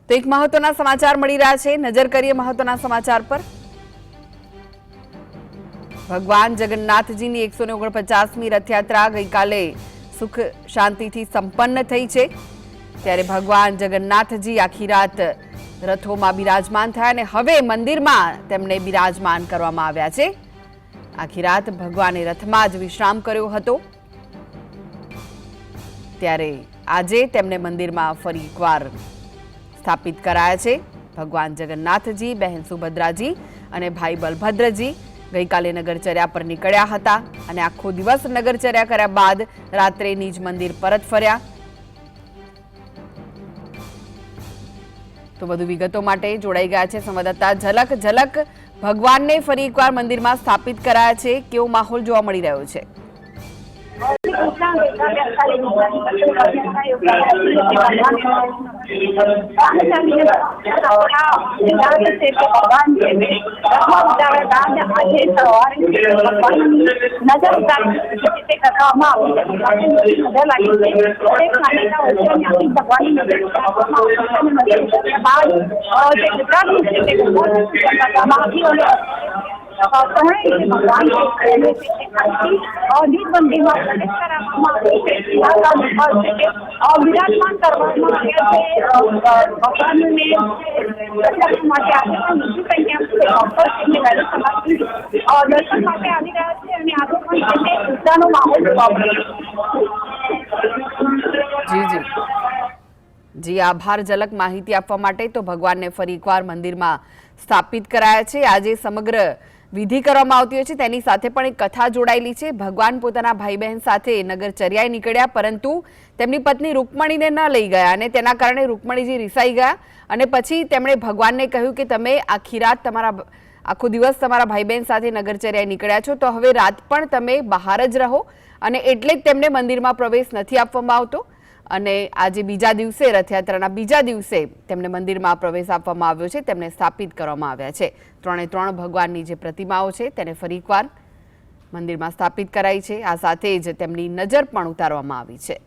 તો એક મહત્વના સમાચાર મળી રહ્યા છે, નજર કરીએ મહત્વના સમાચાર પર। ભગવાન જગન્નાથજીની 149મી રથયાત્રા ગઈકાલે સુખ શાંતિથી સંપન્ન થઈ છે। ત્યારે ભગવાન જગન્નાથજી આખી રાત રથોમાં બિરાજમાન થયા અને હવે મંદિરમાં તેમને બિરાજમાન કરવામાં આવ્યા છે। આખી રાત ભગવાને રથમાં જ વિશ્રામ કર્યો હતો। ત્યારે આજે તેમને મંદિરમાં ફરી એકવાર સ્થાપિત કરાયા છે। ભગવાન જગન્નાથજી, બહેન સુભદ્રાજી અને ભાઈ બલભદ્રજી ગઈકાલે નગરચર્યા પર નીકળ્યા હતા અને આખો દિવસ નગરચર્યા કર્યા બાદ રાત્રે નિજ મંદિર પરત ફર્યા। તો વધુ વિગતો માટે જોડાઈ ગયા છે સંવાદદાતા ઝલક। ભગવાનને ફરી એકવાર મંદિરમાં સ્થાપિત કરાયા છે, કેવો માહોલ જોવા મળી રહ્યો છે? જી આભાર ઝલક માહિતી આપવા માટે। તો ભગવાનને ફરી એકવાર મંદિરમાં સ્થાપિત કરાયા છે। આજે સમગ્ર વિધિ કરવામાં આવતી હોય છે, તેની સાથે પણ એક કથા જોડાયેલી છે। ભગવાન પોતાના ભાઈ બહેન સાથે નગરચર્યાએ નીકળ્યા, પરંતુ તેમની પત્ની રૂકમણીને ન લઈ ગયા અને તેના કારણે રૂકમણીજી રિસાઈ ગયા અને પછી તેમણે ભગવાનને કહ્યું કે તમે આખી રાત આખો દિવસ તમારા ભાઈ બહેન સાથે નગરચર્યાએ નીકળ્યા છો, તો હવે રાત પણ તમે બહાર જ રહો અને એટલે જ તેમને મંદિરમાં પ્રવેશ નથી આપવામાં આવતો। અને આજે બીજા દિવસે, રથયાત્રાના બીજા દિવસે તેમને મંદિરમાં પ્રવેશ આપવામાં આવ્યો છે, તેમને સ્થાપિત કરવામાં આવ્યા છે। 3 ભગવાનની જે પ્રતિમાઓ છે તેને ફરી એકવાર મંદિરમાં સ્થાપિત કરાઈ છે। આ સાથે જ તેમની નજર પણ ઉતારવામાં આવી છે।